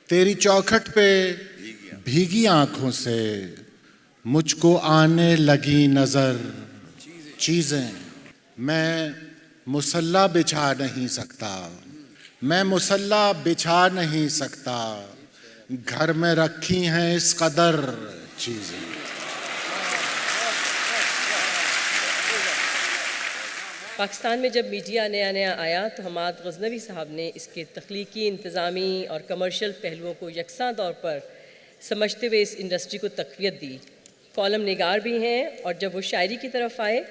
تیری چوکھٹ پہ بھیگی آنکھوں سے مجھ کو آنے لگی نظر چیزیں. میں مصلی بچھا نہیں سکتا، میں مصلی بچھا نہیں سکتا، گھر میں رکھی ہیں اس قدر چیزیں. پاکستان میں جب میڈیا نیا آیا تو حماد غزنوی صاحب نے اس کے تخلیقی، انتظامی اور کمرشل پہلوؤں کو یکساں طور پر سمجھتے ہوئے اس انڈسٹری کو تقویت دی. کالم نگار بھی ہیں، اور جب وہ شاعری کی طرف آئے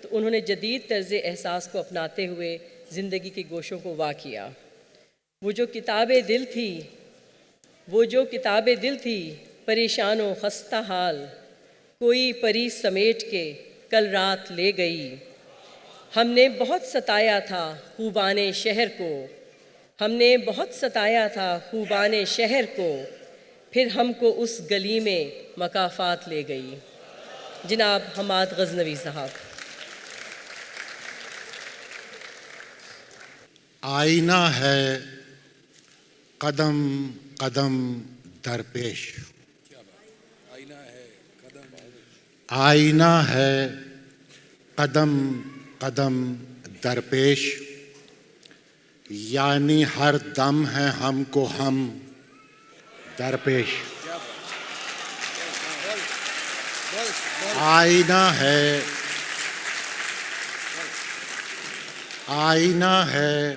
تو انہوں نے جدید طرز احساس کو اپناتے ہوئے زندگی کے گوشوں کو وا کیا. وہ جو کتاب دل تھی پریشان و خستہ حال، کوئی پری سمیٹ کے کل رات لے گئی. ہم نے بہت ستایا تھا خوبان شہر کو، ہم نے بہت ستایا تھا خوبان شہر کو، پھر ہم کو اس گلی میں مکافات لے گئی. جناب حماد غزنوی صاحب. آئینہ ہے قدم قدم درپیش، آئینہ ہے قدم قدم درپیش، یعنی ہر دم ہے ہم کو ہم درپیش. آئینہ ہے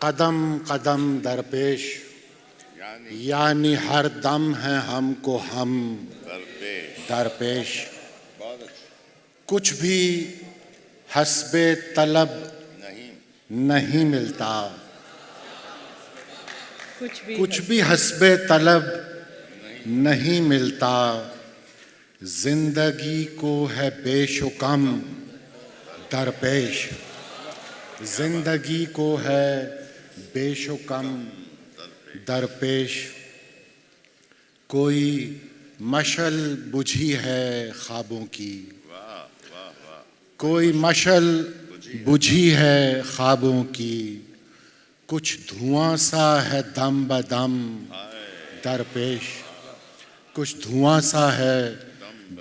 قدم قدم درپیش، یعنی ہر دم ہے ہم کو ہم درپیش. کچھ بھی حسب طلب نہیں ملتا، کچھ بھی حسب طلب نہیں ملتا، زندگی کو ہے بیش و کم درپیش. زندگی کو ہے بیش و کم درپیش. کوئی مشعل بجھی ہے خوابوں کی، کوئی مشعل بجھی ہے خوابوں کی، کچھ دھواں سا ہے دم بدم درپیش. کچھ دھواں سا ہے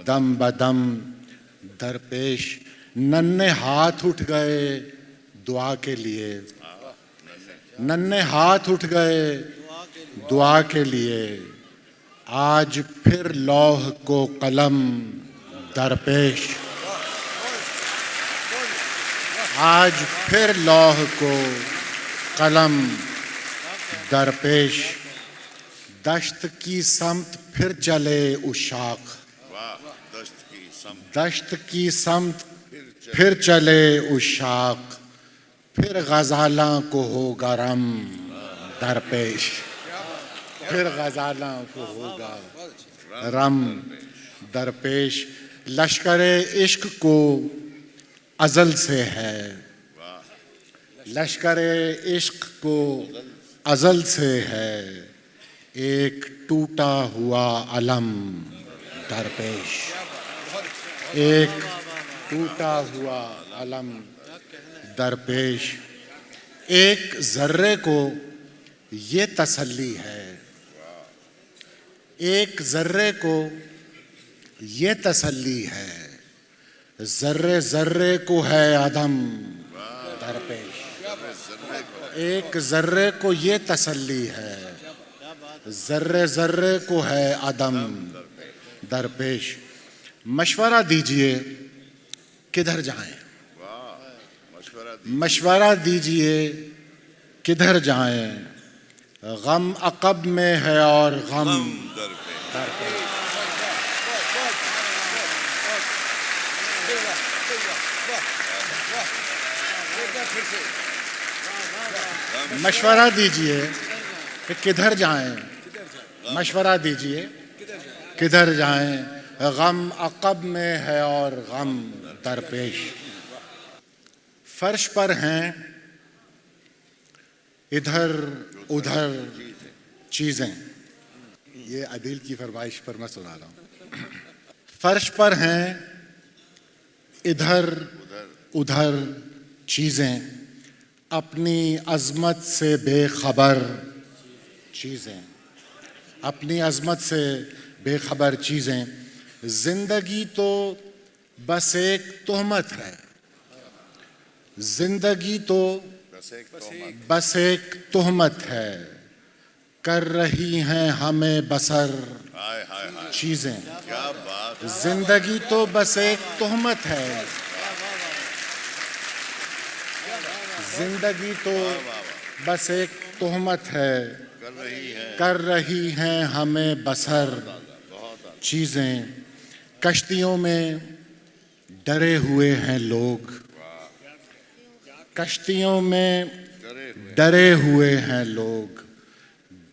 دم بدم درپیش. ننھے ہاتھ اٹھ گئے دعا کے لیے، ننھے ہاتھ اٹھ گئے دعا کے لیے، آج پھر لوح کو قلم درپیش. آج پھر لوح کو قلم درپیش. دشت کی سمت پھر چلے عشاق، دشت کی سمت پھر چلے عشاق، پھر غزالاں کو ہوگا رم درپیش. پھر غزالاں کو ہوگا رم درپیش. لشکر عشق کو ازل سے ہے، لشکر عشق کو ازل سے ہے، ایک ٹوٹا ہوا علم درپیش. ایک ٹوٹا ہوا علم درپیش. ایک ذرے کو یہ تسلی ہے، ایک ذرے کو یہ تسلی ہے، ذرے ذرے کو ہے عدم درپیش. ایک ذرے کو یہ تسلی ہے، ذرے ذرے کو ہے عدم درپیش. مشورہ دیجئے کدھر جائیں، مشورہ دیجئے کدھر جائیں، غم عقب میں ہے اور غم درپیش. مشورہ دیجئے کہ کدھر جائیں، مشورہ دیجئے کدھر جائیں، غم عقب میں ہے اور غم درپیش. فرش پر ہیں ادھر ادھر چیزیں، یہ عدیل کی فرمائش پر میں سنا رہا ہوں. فرش پر ہیں ادھر ادھر چیزیں، اپنی عظمت سے بے خبر چیزیں. اپنی عظمت سے بے خبر چیزیں. زندگی تو بس ایک تہمت ہے. زندگی تو بس ایک تہمت ہے. کر رہی ہیں ہمیں بسر چیزیں. زندگی تو بس ایک تہمت ہے. زندگی تو بس ایک تہمت ہے. کر رہی ہیں ہمیں بسر چیزیں. کشتیوں میں ڈرے ہوئے ہیں لوگ. کشتیوں میں ڈرے ہوئے ہیں لوگ.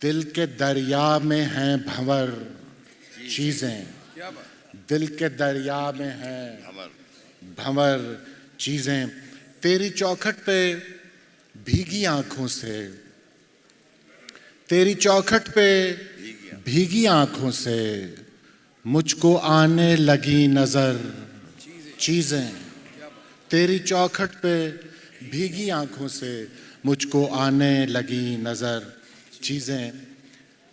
دل کے دریا میں ہیں بھنور چیزیں. دل کے دریا میں ہیں بھنور چیزیں. تیری چوکھٹ پہ بھیگی آنکھوں سے. تیری چوکھٹ پہ بھیگی آنکھوں سے مجھ کو آنے لگی نظر چیزیں. تیری چوکھٹ پہ بھیگی آنکھوں سے مجھ کو آنے لگی نظر چیزیں.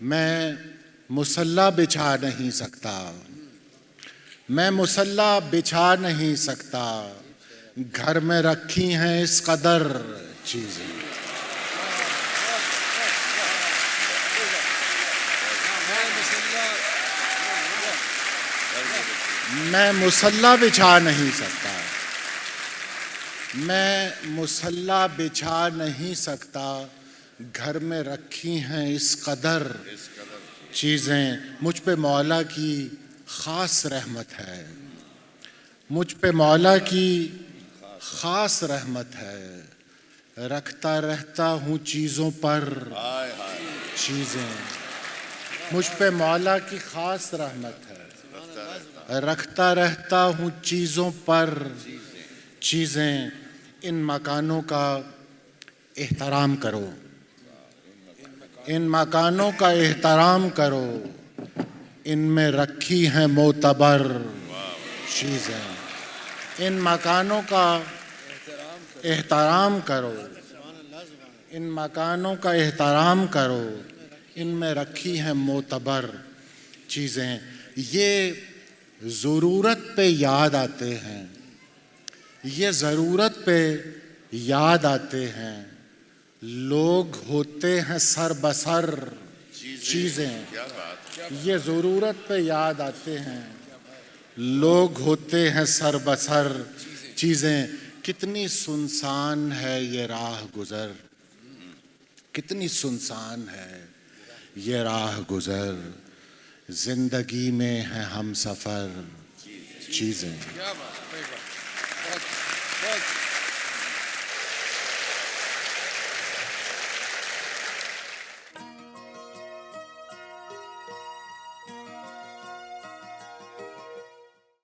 میں مصلی بچھا نہیں سکتا. میں مصلی بچھا نہیں سکتا. گھر میں رکھی ہیں اس قدر چیزیں. میں مصلی بچھا نہیں سکتا. میں مصلی بچھا نہیں سکتا. گھر میں رکھی ہیں اس قدر چیزیں. مجھ پہ مولا کی خاص رحمت ہے. مجھ پہ مولا کی خاص رحمت ہے. رکھتا رہتا ہوں چیزوں پر چیزیں. مجھ پہ مولا کی خاص رحمت ہے. رکھتا رہتا ہوں چیزوں پر چیزیں. ان مکانوں کا احترام کرو. ان مکانوں کا احترام کرو. ان میں رکھی ہیں معتبر چیزیں. ان مکانوں کا احترام کرو. ان مکانوں کا احترام کرو. ان میں رکھی ہیں معتبر چیزیں. یہ ضرورت پہ یاد آتے ہیں. یہ ضرورت پہ یاد آتے ہیں. لوگ ہوتے ہیں سر بسر چیزیں. یہ ضرورت پہ یاد آتے ہیں. لوگ ہوتے ہیں سر بسر چیزیں. کتنی سنسان ہے یہ راہ گزر. کتنی سنسان ہے یہ راہ گزر. زندگی میں ہے ہم سفر چیزیں.